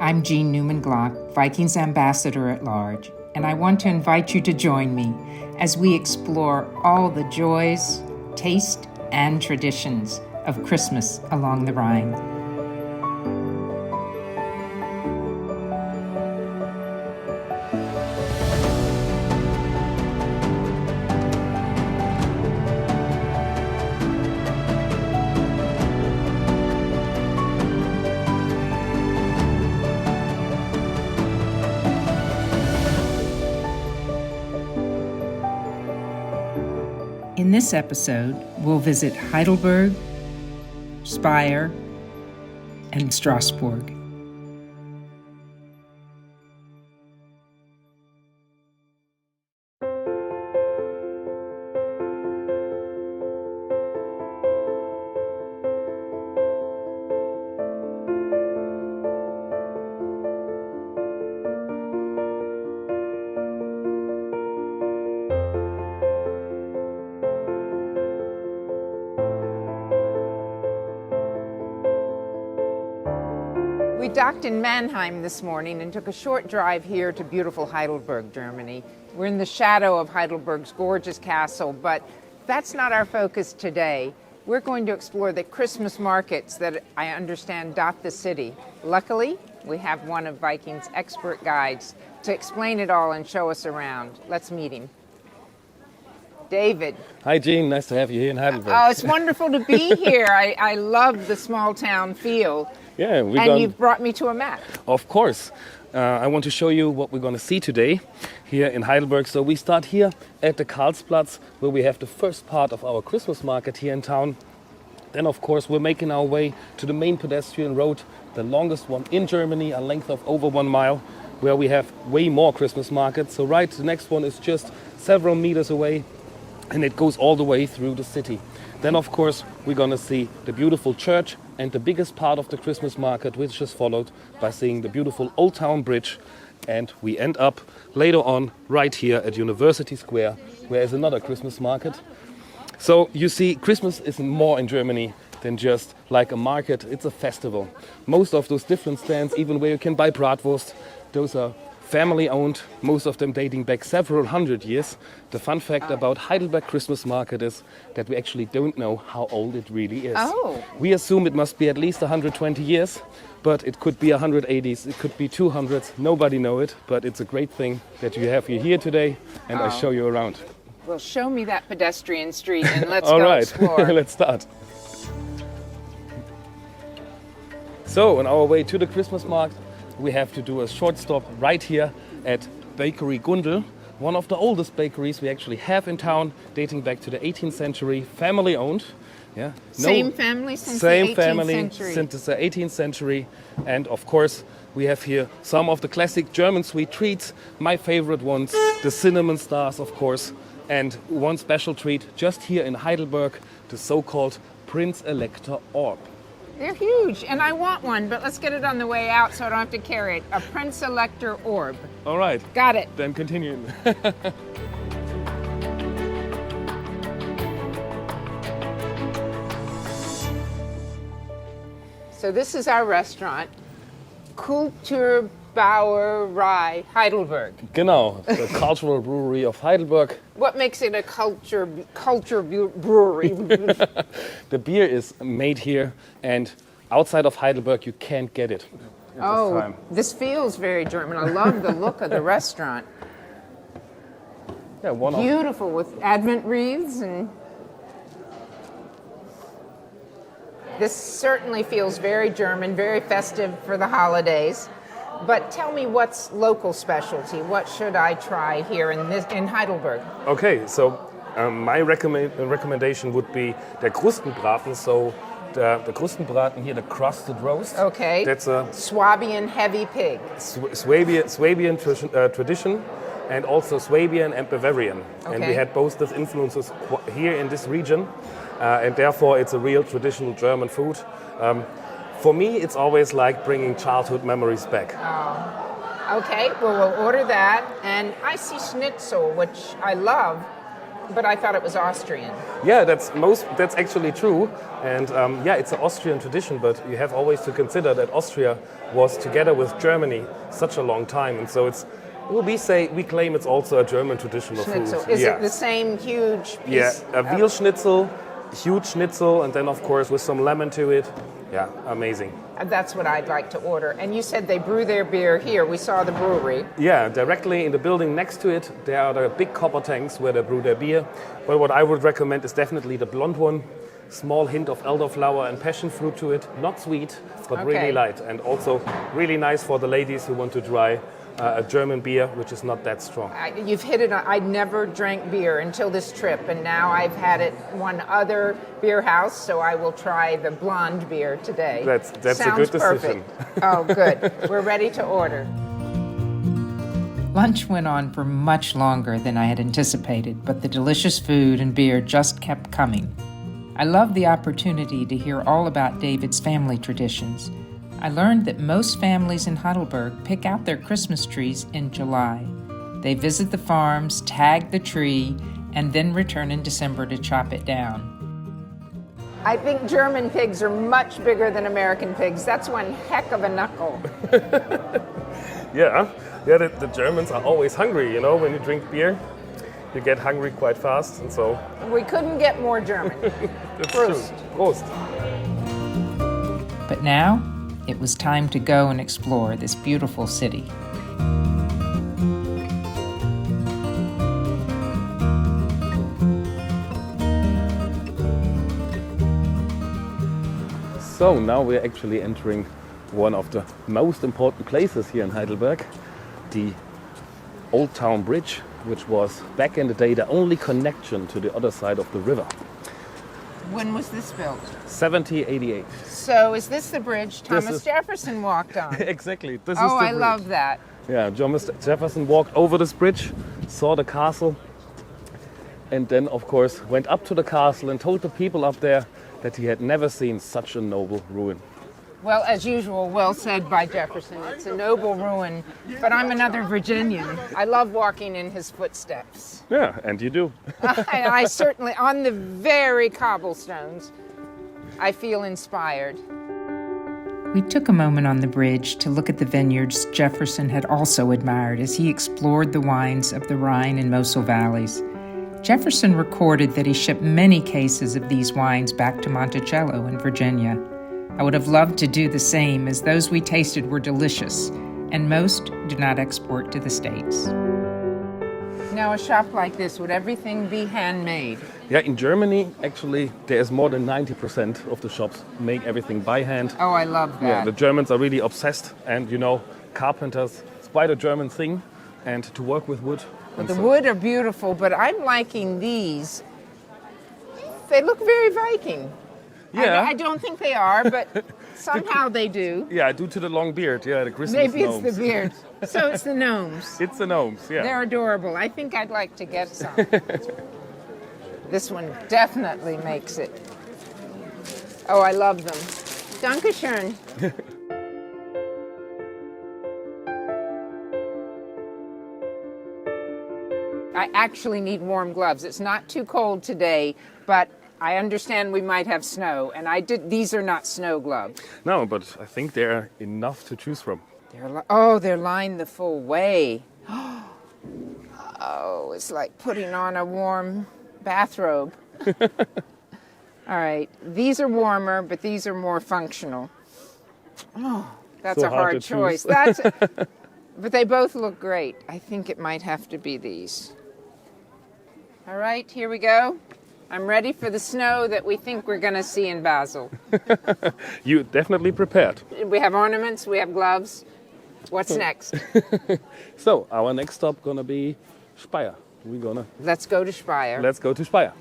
I'm Jean Newman-Glock, Viking's ambassador at large, and I want to invite you to join me as we explore all the joys, taste, and traditions of Christmas along the Rhine. In this episode, we'll visit Heidelberg, Spire, and Strasbourg. We docked in Mannheim this morning and took a short drive here to beautiful Heidelberg, Germany. We're in the shadow of Heidelberg's gorgeous castle, but that's not our focus today. We're going to explore the Christmas markets that I understand dot the city. Luckily, we have one of Viking's expert guides to explain it all and show us around. Let's meet him. David. Hi, Jean. Nice to have you here in Heidelberg. Oh, it's wonderful to be here. I love the small town feel. Yeah, you've brought me to a map. Of course. I want to show you what we're going to see today here in Heidelberg. So we start here at the Karlsplatz, where we have the first part of our Christmas market here in town. Then, of course, we're making our way to the main pedestrian road, the longest one in Germany, a length of over 1 mile, where we have way more Christmas markets. So the next one is just several meters away, and it goes all the way through the city. Then, of course, we're going to see the beautiful church and the biggest part of the Christmas market, which is followed by seeing the beautiful Old Town Bridge. And we end up later on right here at University Square, where is another Christmas market. So you see, Christmas is more in Germany than just like a market. It's a festival. Most of those different stands, even where you can buy bratwurst, those are family-owned, most of them dating back several hundred years. The fun fact about Heidelberg Christmas market is that we actually don't know how old it really is. Oh. We assume it must be at least 120 years, but it could be 180s, it could be 200s. Nobody know it, but it's a great thing that you have you here today, and I show you around. Well, show me that pedestrian street and let's All go right. explore. Let's start. So, on our way to the Christmas market, we have to do a short stop right here at Bakery Gundel, one of the oldest bakeries we actually have in town, dating back to the 18th century, family owned. Yeah. Same family since the 18th century. Since the 18th century. And of course, we have here some of the classic German sweet treats. My favorite ones, the cinnamon stars, of course. And one special treat just here in Heidelberg, the so-called Prince Elector Orb. They're huge, and I want one, but let's get it on the way out so I don't have to carry it. A Prince Elector orb. All right. Got it. Then continue. So this is our restaurant, Kulturbrauerei Heidelberg. Genau, the cultural brewery of Heidelberg. What makes it a culture brewery? The beer is made here, and outside of Heidelberg you can't get it. Oh, this feels very German. I love the look of the restaurant. Yeah, beautiful with Advent wreaths, and this certainly feels very German, very festive for the holidays. But tell me, what's local specialty? What should I try here in Heidelberg? Okay, so my recommendation would be the Krustenbraten. So the Krustenbraten here, the crusted roast. Okay. That's a Swabian heavy pig. Swabian tradition, and also Swabian and Bavarian. Okay. And we had both those influences here in this region, and therefore it's a real traditional German food. For me, it's always like bringing childhood memories back. Oh. Okay, well, we'll order that. And I see schnitzel, which I love. But I thought it was Austrian. Yeah, that's actually true. And yeah, it's an Austrian tradition, but you have always to consider that Austria was together with Germany such a long time. And so we claim it's also a German tradition of Schnitzel. food. Is it the same huge piece? Yeah, a veal schnitzel, huge schnitzel, and then of course with some lemon to it. Yeah, amazing. That's what I'd like to order. And you said they brew their beer here. We saw the brewery. Yeah, directly in the building next to it, there are the big copper tanks where they brew their beer. But what I would recommend is definitely the blonde one. Small hint of elderflower and passion fruit to it. Not sweet, but really light. And also really nice for the ladies who want to try a German beer, which is not that strong. You've hit it. I never drank beer until this trip, and now I've had it one other beer house, so I will try the blonde beer today. That's Sounds a good decision. Perfect. Oh, good. We're ready to order. Lunch went on for much longer than I had anticipated, but the delicious food and beer just kept coming. I loved the opportunity to hear all about David's family traditions. I learned that most families in Heidelberg pick out their Christmas trees in July. They visit the farms, tag the tree, and then return in December to chop it down. I think German pigs are much bigger than American pigs. That's one heck of a knuckle. Yeah, the Germans are always hungry, you know, when you drink beer. You get hungry quite fast, and so... We couldn't get more German. That's Prost. true. Prost. But now, it was time to go and explore this beautiful city. So now we're actually entering one of the most important places here in Heidelberg, the Old Town Bridge, which was back in the day the only connection to the other side of the river. When was this built? 1788. So is this the bridge Thomas Jefferson walked on? Exactly. This is the I bridge. love that. Yeah, Thomas Jefferson walked over this bridge, saw the castle, and then of course went up to the castle and told the people up there that he had never seen such a noble ruin. Well, as usual, well said by Jefferson. It's a noble ruin, but I'm another Virginian. I love walking in his footsteps. Yeah, and you do. I certainly, on the very cobblestones, I feel inspired. We took a moment on the bridge to look at the vineyards Jefferson had also admired as he explored the wines of the Rhine and Mosel valleys. Jefferson recorded that he shipped many cases of these wines back to Monticello in Virginia. I would have loved to do the same, as those we tasted were delicious, and most do not export to the States. Now, a shop like this, would everything be handmade? Yeah, in Germany, actually, there's more than 90% of the shops make everything by hand. Oh, I love that. Yeah, the Germans are really obsessed, and you know, carpenters, it's quite a German thing, and to work with wood. But the wood are beautiful, but I'm liking these. They look very Viking. Yeah. I don't think they are, but somehow they do. Yeah, due to the long beard, yeah, the Christmas Maybe gnomes. it's the beard. So it's the gnomes. It's the gnomes, yeah. They're adorable. I think I'd like to get some. This one definitely makes it. Oh, I love them. Dankeschön. I actually need warm gloves. It's not too cold today, but I understand we might have snow, and these are not snow gloves. No, but I think they're enough to choose from. They're lined the full way. Oh, it's like putting on a warm bathrobe. All right, these are warmer, but these are more functional. Oh, that's So a hard to choice. choose. But they both look great. I think it might have to be these. All right, here we go. I'm ready for the snow that we think we're going to see in Basel. You definitely prepared. We have ornaments, we have gloves. What's next? So, our next stop gonna be Spire. Let's go to Spire. Let's go to Spire.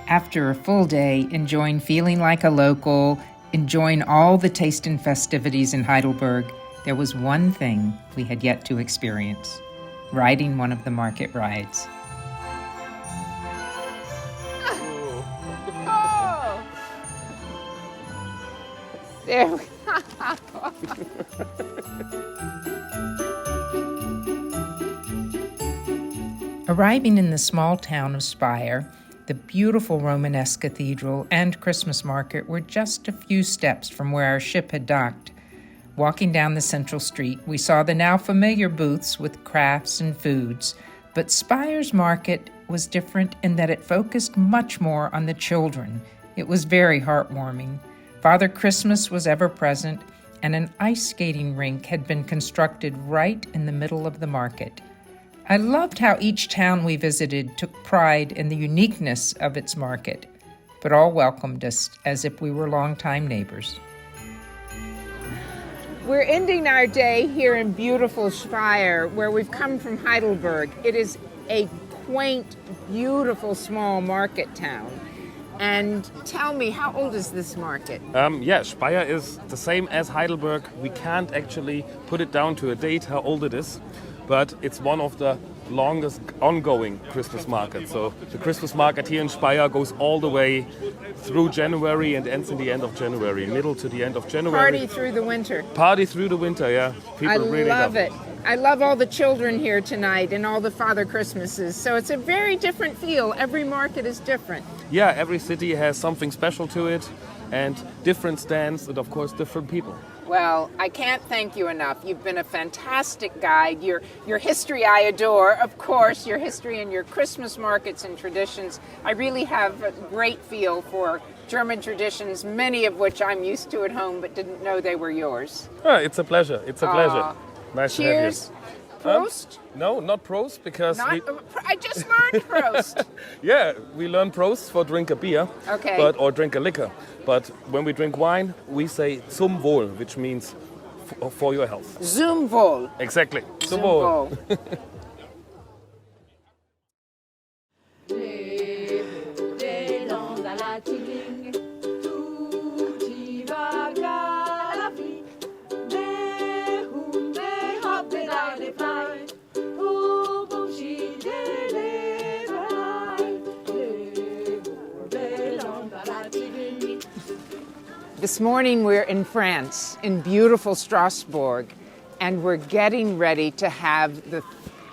After a full day enjoying feeling like a local, enjoying all the taste and festivities in Heidelberg, there was one thing we had yet to experience: riding one of the market rides. Oh! There we Arriving in the small town of Spire, the beautiful Romanesque cathedral and Christmas market were just a few steps from where our ship had docked. Walking down the central street, we saw the now familiar booths with crafts and foods, but Spire's market was different in that it focused much more on the children. It was very heartwarming. Father Christmas was ever present, and an ice skating rink had been constructed right in the middle of the market. I loved how each town we visited took pride in the uniqueness of its market, but all welcomed us as if we were longtime neighbors. We're ending our day here in beautiful Spire, where we've come from Heidelberg. It is a quaint, beautiful, small market town. And tell me, how old is this market? Speyer is the same as Heidelberg. We can't actually put it down to a date how old it is, but it's one of the longest ongoing Christmas markets. So the Christmas market here in Speyer goes all the way through January and ends in the end of January, middle to the end of January. Party through the winter. Party through the winter, yeah. People really love it. I love all the children here tonight and all the Father Christmases. So it's a very different feel. Every market is different. Yeah, every city has something special to it, and different stands, and of course different people. Well, I can't thank you enough. You've been a fantastic guide. Your history I adore, of course, your history and your Christmas markets and traditions. I really have a great feel for German traditions, many of which I'm used to at home but didn't know they were yours. Oh, it's a pleasure. It's a pleasure. Nice Cheers. to have you. Prost? No, not Prost, because I just learned Prost. Yeah, we learn Prost for drink a beer, or drink a liquor. But when we drink wine, we say zum Wohl, which means for your health. Zum Wohl. Exactly. Zum Wohl. This morning we're in France, in beautiful Strasbourg, and we're getting ready to have the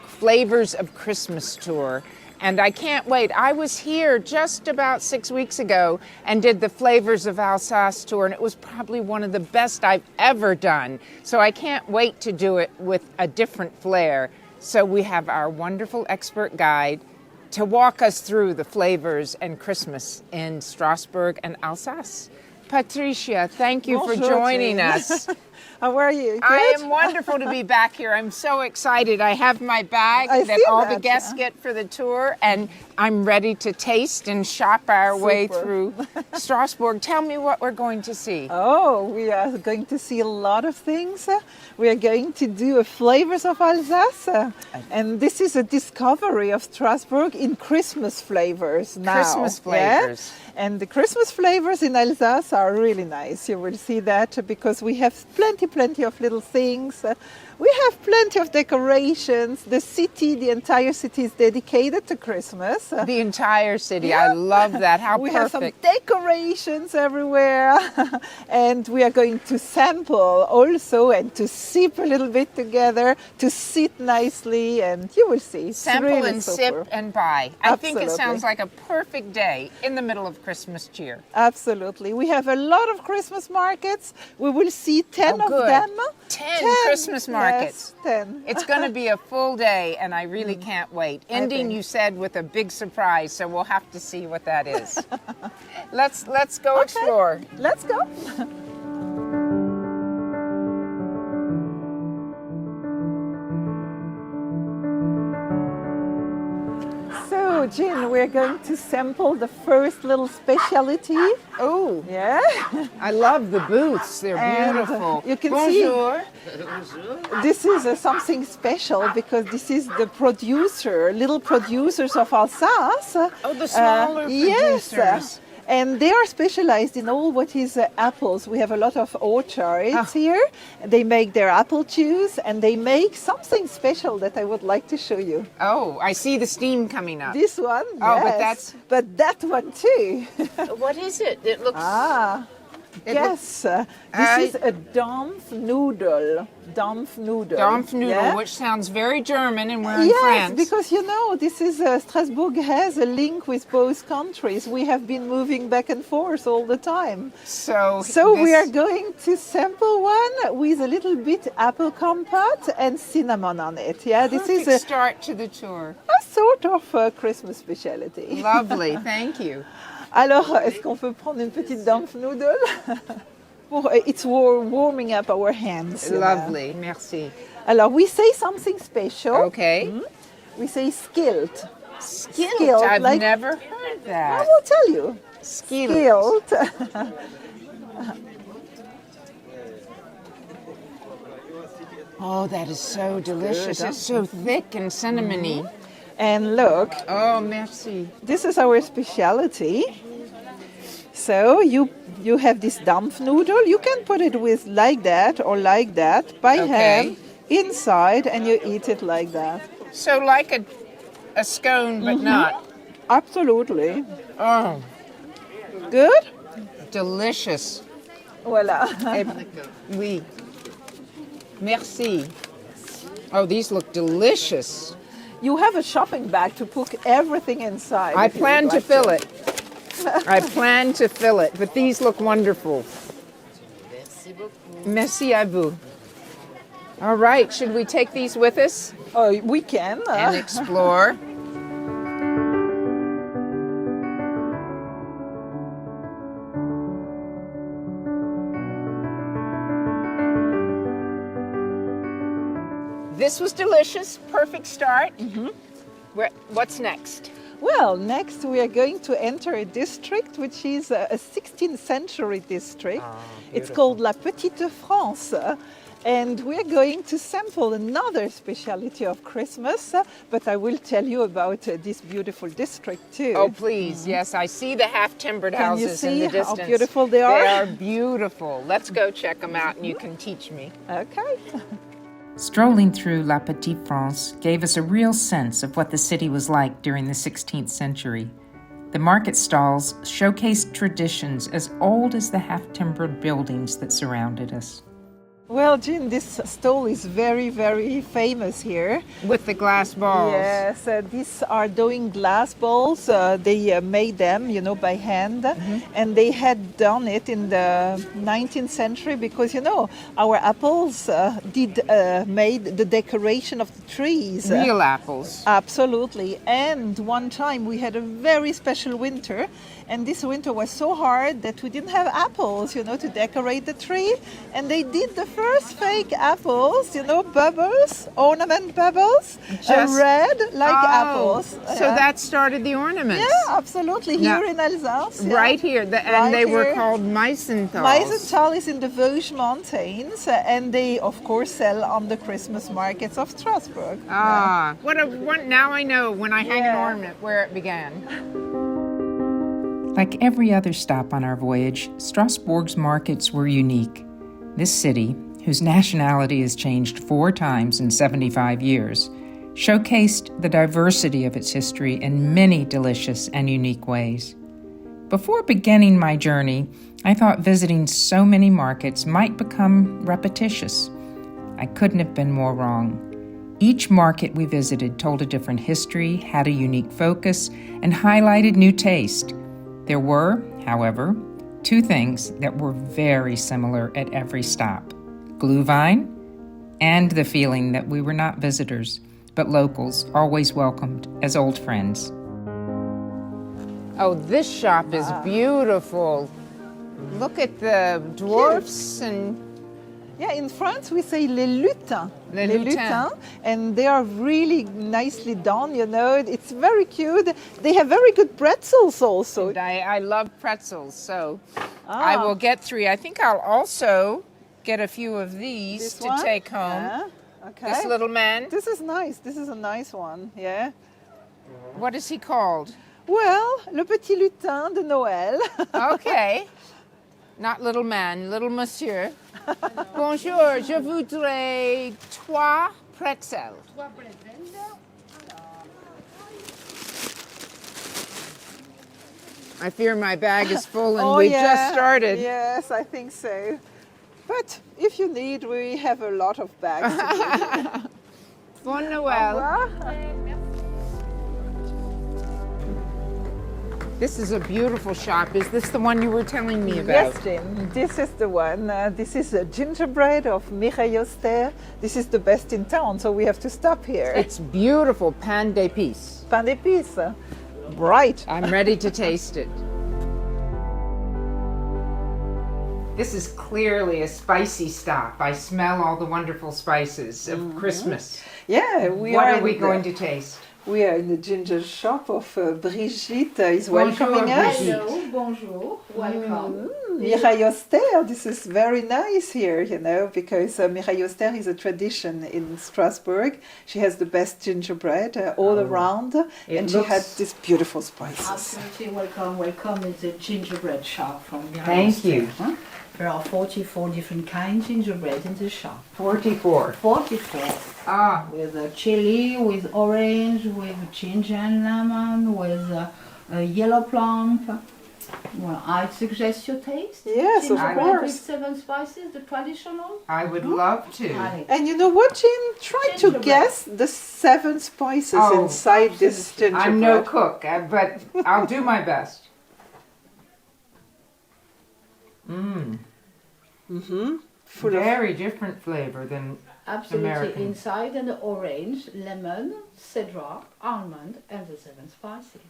Flavors of Christmas tour. And I can't wait. I was here just about 6 weeks ago and did the Flavors of Alsace tour, and it was probably one of the best I've ever done. So I can't wait to do it with a different flair. So we have our wonderful expert guide to walk us through the flavors and Christmas in Strasbourg and Alsace. Patricia, thank you for joining us. How are you? Good? I am wonderful to be back here. I'm so excited. I have my bag that all the guests get for the tour, and I'm ready to taste and shop our way through Strasbourg. Tell me what we're going to see. Oh, we are going to see a lot of things. We are going to do a Flavors of Alsace, and this is a discovery of Strasbourg in Christmas flavors now. Christmas flavors. Yeah? And the Christmas flavors in Alsace are really nice. You will see that because we have plenty of little things. We have plenty of decorations. The entire city is dedicated to Christmas. The entire city. Yeah. I love that. How we perfect. We have some decorations everywhere. And we are going to sample also and to sip a little bit together, to sit nicely, and you will see. Sample really and super. Sip and buy. Absolutely. I think it sounds like a perfect day in the middle of Christmas cheer. Absolutely. We have a lot of Christmas markets. We will see 10 of them. 10 Christmas markets. Yes, 10. It's going to be a full day, and I really can't wait. Ending, you said, with a big surprise, so we'll have to see what that is. Let's go explore. Let's go. So, Jean, we're going to sample the first little specialty. Oh, yeah. I love the booths. They're beautiful. You can Bonjour. see this is something special because this is the little producers of Alsace. Oh, the smaller producers. Yes. And they are specialized in all what is apples. We have a lot of orchards here. They make their apple juice, and they make something special that I would like to show you. Oh, I see the steam coming up. This one, oh, yes. But that one too. What is it? It looks... Yes, this is a Dampf noodle. Dampf noodle. Dampf noodle, yeah? which sounds very German, and we're in Yes, France. because you know, this is Strasbourg has a link with both countries. We have been moving back and forth all the time. So We are going to sample one with a little bit apple compote and cinnamon on it. Yeah, this is perfect start to the tour. a sort of Christmas specialty. Lovely, thank you. Alors, est-ce qu'on peut prendre une petite Dampf noodle? It's warming up our hands. you know. Lovely, merci. Alors, we say something special. Okay. We say skilt. Skilt. I've like- never heard I that. will tell you. Skilt. Skilt. Oh, that is so delicious. huh? It's so thick and cinnamony. And look, Oh, merci. this is our specialty. So you have this Dampf noodle. You can put it with like that or like that by Okay. hand inside, and you eat it like that. So like a scone, but not. Absolutely. Oh, Good? delicious. Voilà. Oui. Merci. Oh, these look delicious. You have a shopping bag to put everything inside. I if you plan would to like fill it. I plan to fill it, but these look wonderful. Merci à vous. All right, should we take these with us Oh, we can. and explore? This was delicious. Perfect start. What's next? Well, next we are going to enter a district which is a 16th century district. It's called La Petite France. And we're going to sample another specialty of Christmas, but I will tell you about this beautiful district too. Oh, please. Yes, I see the half-timbered Can you houses in see the how distance. beautiful they are? They are beautiful. Let's go check them out and you can teach me. Okay. Strolling through La Petite France gave us a real sense of what the city was like during the 16th century. The market stalls showcased traditions as old as the half-timbered buildings that surrounded us. Well, Jean, this stall is very, very famous here. With the glass balls. Yes, these are doing glass balls. They made them, by hand, and they had done it in the 19th century because, our apples made the decoration of the trees. Real apples. Absolutely. And one time we had a very special winter, and this winter was so hard that we didn't have apples, to decorate the tree. And they did the first fake apples, bubbles, ornament bubbles, Just- red like apples. So that started the ornaments. Yeah, absolutely. Here Now- in Alsace. yeah. Right here. And Right they were here. called Meisenthals. Meisenthal is in the Vosges Mountains, and they, of course, sell on the Christmas markets of Strasbourg. Ah, now I know when I hang an Yeah. ornament where it began. Like every other stop on our voyage, Strasbourg's markets were unique. This city, whose nationality has changed 4 times in 75 years, showcased the diversity of its history in many delicious and unique ways. Before beginning my journey, I thought visiting so many markets might become repetitious. I couldn't have been more wrong. Each market we visited told a different history, had a unique focus, and highlighted new taste. There were, however, 2 things that were very similar at every stop: Glühwein and the feeling that we were not visitors, but locals always welcomed as old friends. Oh, this shop is beautiful. Look at the dwarfs and Yeah, in France we say les lutins. Les lutins. And they are really nicely done, It's very cute. They have very good pretzels also. I love pretzels, so I will get 3. I think I'll also get a few of these This to one? take home. Yeah, okay. This little man. This is nice. This is a nice one, yeah. What is he called? Well, le petit lutin de Noël. Okay. Not little man, little monsieur. Bonjour, je voudrais 3 pretzels. I fear my bag is full and Oh, we've yeah. just started. Yes, I think so. But if you need, we have a lot of bags. Bon Au Noël. revoir. This is a beautiful shop. Is this the one you were telling me about? Yes, Jim, this is the one. This is a gingerbread of Mireille Auster. This is the best in town, so we have to stop here. It's beautiful, pain d'épices. Pain d'épices, bright. I'm ready to taste it. This is clearly a spicy stop. I smell all the wonderful spices of Christmas. Yeah, What are we going to taste? We are in the ginger shop of Brigitte is welcoming us. Brigitte. Hello, bonjour, welcome. Mireille Auster, this is very nice here, you know, because Mireille Auster is a tradition in Strasbourg. She has the best gingerbread all around, and she had these beautiful spices. Absolutely welcome. Welcome is the gingerbread shop from Mireille Thank Auster, you. huh? There are 44 different kinds of gingerbread in the shop. 44. 44. Ah, With chili, with orange, with ginger and lemon, with a yellow plum. Well, I suggest you taste. Yes, of Gingerbread course. with 7 spices, the traditional. I would love to. Allez. And you know what, Jean? Try to Gingerbread. guess the 7 spices Oh, inside this gingerbread. I'm no cook, but I'll do my best. Full of Very different flavor than Absolutely American. inside and the orange, lemon, cedar, almond, and the 7 spices.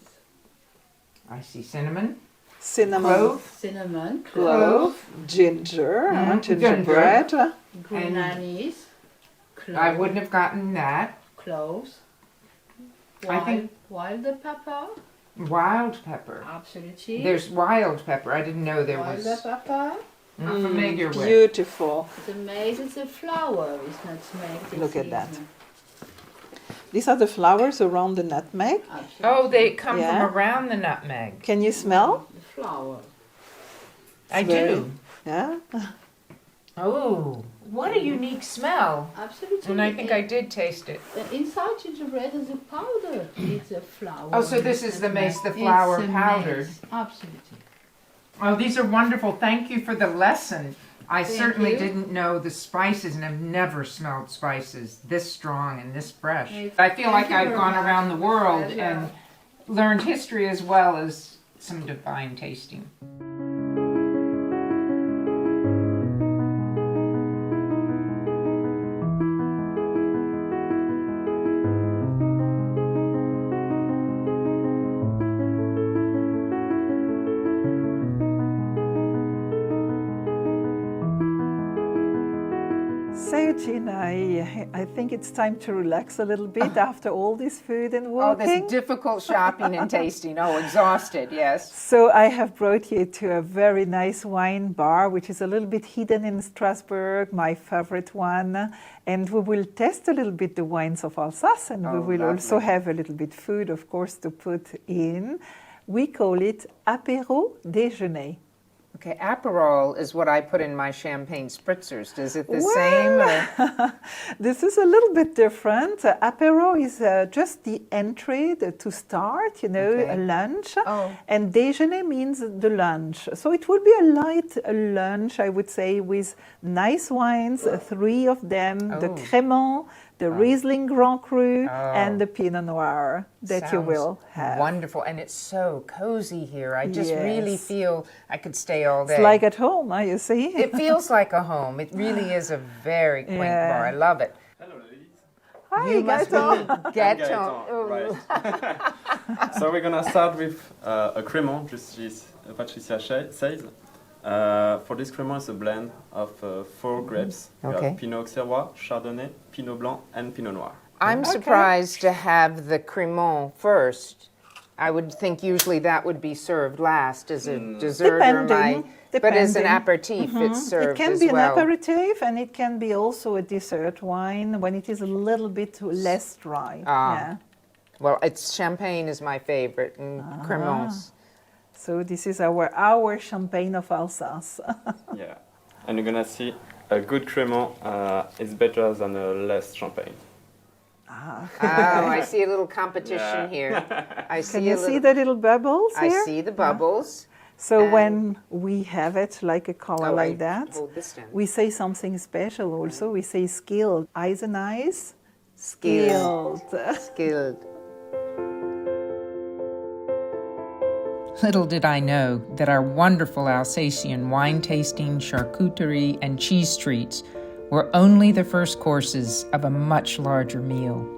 I see cinnamon, cinnamon, clove, Cinnamon, clove, ginger, Mhm, gingerbread. green And- anise, clove, I wouldn't have gotten that. cloves, I think- wild pepper, Wild pepper. absolutely. There's wild pepper. I didn't know there wild was. pepper. Not familiar with. Beautiful. The maize is a flower, it's not made. Look at that. These are the flowers around the nutmeg. Absolutely. Oh, they come Yeah. from around the nutmeg. Can you smell? The flower. I very- do. Yeah. Oh, what a unique smell. Absolutely. And I think I did taste it. Inside gingerbread is a powder. It's a flower. Oh, so this is the nutmeg. mace, the flour It's a powdered. mace. Absolutely. Oh, these are wonderful. Thank you for the lesson. I Thank certainly you. didn't know the spices and I've never smelled spices this strong and this fresh. Yes, I feel thank like you I've very gone much. around the world Pleasure. and learned history as well as some divine tasting. So, Gina, I think it's time to relax a little bit after all this food and Oh, walking. this difficult shopping and tasting. Oh, exhausted, yes. So I have brought you to a very nice wine bar, which is a little bit hidden in Strasbourg, my favorite one. And we will test a little bit the wines of Alsace, and we Oh, will also lovely. have a little bit food, of course, to put in. We call it apéro déjeuner. Okay, Aperol is what I put in my champagne spritzers. Is it the Well, same? Or? This is a little bit different. Apéro is just the entry to start, you know, Okay. a lunch. Oh. And déjeuner means the lunch. So it will be a light lunch, I would say, with nice wines, 3 of them, the Oh. Crémant, the Riesling Grand Cru, Oh. and the Pinot Noir that you Sounds will have. Wonderful, and it's so cozy here. I just really Yes. feel I could stay all day. It's like at home, you see. It feels like a home. It really is a very quaint Yeah. bar. I love it. Hello, ladies. Hi, You must Gaëtan. be Gaëtan. Oh. Right. So we're gonna start with a Crémant, just as Patricia says. For this Crémant, it's a blend of 4 grapes. We Okay. have Pinot Auxerrois, Chardonnay, Pinot Blanc, and Pinot Noir. I'm surprised to have the Crémant first. I would think usually that would be served last as a dessert Depending, but as an depending. aperitif, it's served It can as be an well. aperitif, and it can be also a dessert wine when it is a little bit less dry. Ah. Yeah. Well, it's champagne is my favorite, and Crémants. So this is our champagne of Alsace. Yeah. And you're gonna see a good Crémant is better than a less champagne. Oh, I see a little competition here. Can you see the little bubbles here? I see the bubbles. So when we have it like a color Oh, like I that, hold this down. we say something special also. We say skilled. Eyes and eyes. Skilled. Skilled. Skilled. Little did I know that our wonderful Alsatian wine tasting, charcuterie, and cheese treats were only the first courses of a much larger meal.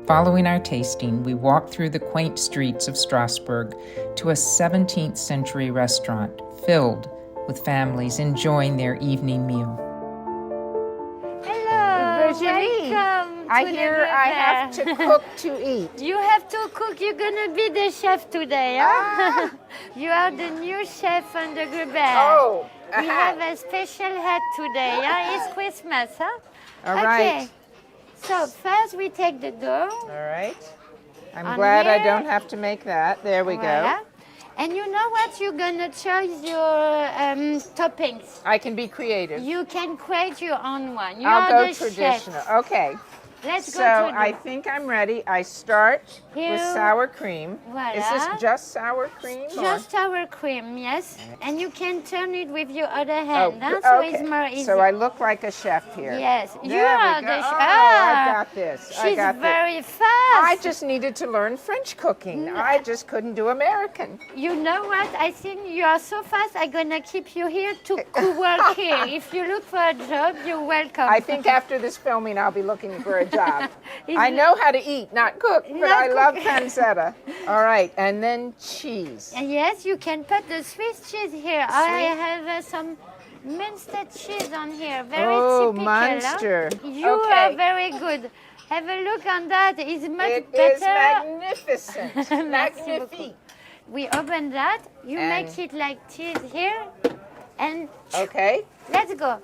Following our tasting, we walked through the quaint streets of Strasbourg to a 17th century restaurant filled with families enjoying their evening meal. Hello, Virginie, welcome I to the hear I have to Riviera. cook to eat. You have to cook. You're gonna be the chef today, huh? You are the new chef on the Riviera. Oh, a we hat. have a special hat today. Yeah, it's Christmas, huh? All Okay. right. So first we take the dough. All right. I'm On glad I here. don't have to make that. There we Voila. go. And you know what? You're gonna choose your toppings. I can be creative. You can create your own one. You I'll are go the traditional. chef. Okay. Let's So go to I the... think I'm ready. I start Here. with sour cream. Voila. Is this just sour cream? or- Just sour cream, yes. And you can turn it with your other Oh, hand, huh? So okay. it's more easy. So I look like a chef here. Yes, you There we are go. the Oh, chef. I got this. I She's got this. very fast. I just needed to learn French cooking. I just couldn't do American. You know what? I think you are so fast. I'm gonna keep you here to work here. If you look for a job, you're welcome. I think after this filming, I'll be looking for a job. It's I know how to eat, not cook, but Not I love cook. pancetta. All right, and then cheese. And yes, you can put the Swiss cheese here. I have some Munster cheese on here. Very Oh, typical. Munster. Huh? You Okay. are very good. Have a look on that. It's much It better. is magnificent. Merci Magnifique. We open that. You And- make it like cheese here. And Okay. let's go.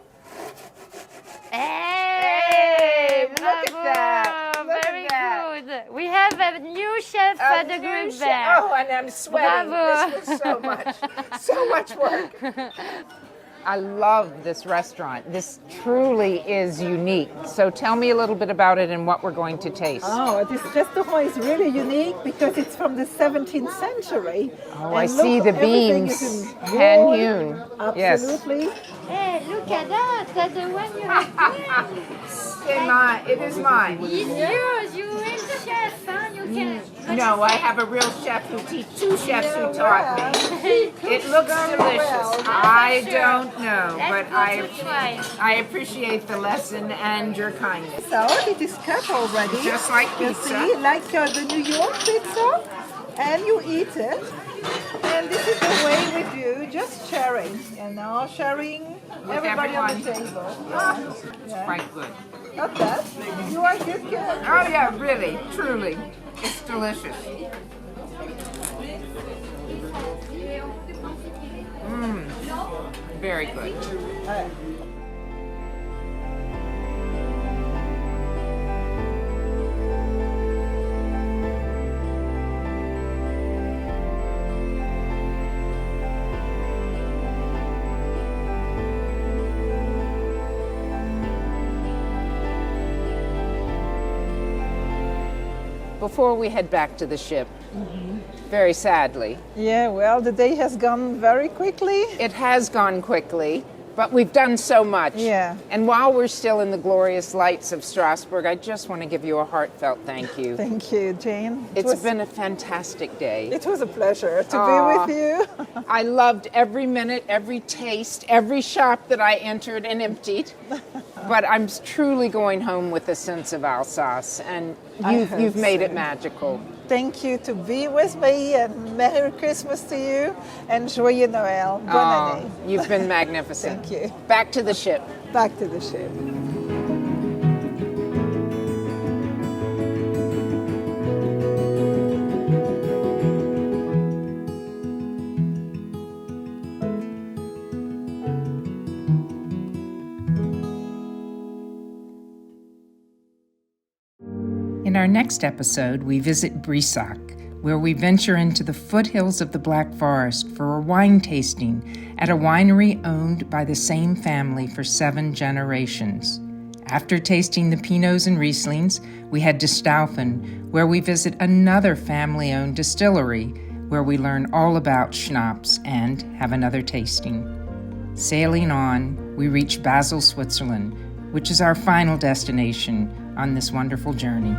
Hey, look at bravo. that. Look at Very that. good. We have a new chef A at the new group chef- there. Oh, and I'm sweating. Bravo. This was so much work. I love this restaurant. This truly is unique. So tell me a little bit about it and what we're going to taste. Oh, this restaurant is really unique because it's from the 17th century. Oh, I And see look, the everything beams is in hand wood. hewn. Yes. Absolutely. Hey, look at that. That's the one you have here. It is mine. It's yours. You are the chef, huh? You can... No, I have a real chef who two chefs who taught me. It looks delicious. I don't know, but I appreciate the lesson and your kindness. So it is cut already. Just like You pizza. see, like the New York pizza, and you eat it. And this is the way with you, just sharing, sharing everybody on the table. It's quite good. Not bad. You are good kid. Oh yeah, really, truly. It's delicious. Very good. Before we head back to the ship, very sadly, Yeah, well, the day has gone very quickly. it has gone quickly, but we've done so much. Yeah. And while we're still in the glorious lights of Strasbourg, I just want to give you a heartfelt thank you. Thank you, Jane. It's been a fantastic day. It was a pleasure to Aw. be with you. I loved every minute, every taste, every shop that I entered and emptied. But I'm truly going home with a sense of Alsace, and you've made it magical. Thank you to be with me, and Merry Christmas to you, and Joyeux Noël. Bonne année. You've been magnificent. Thank you. Back to the ship. Back to the ship. our next episode, we visit Brissac, where we venture into the foothills of the Black Forest for a wine tasting at a winery owned by the same family for 7 generations. After tasting the Pinots and Rieslings, we head to Staufen, where we visit another family-owned distillery, where we learn all about schnapps and have another tasting. Sailing on, we reach Basel, Switzerland, which is our final destination on this wonderful journey.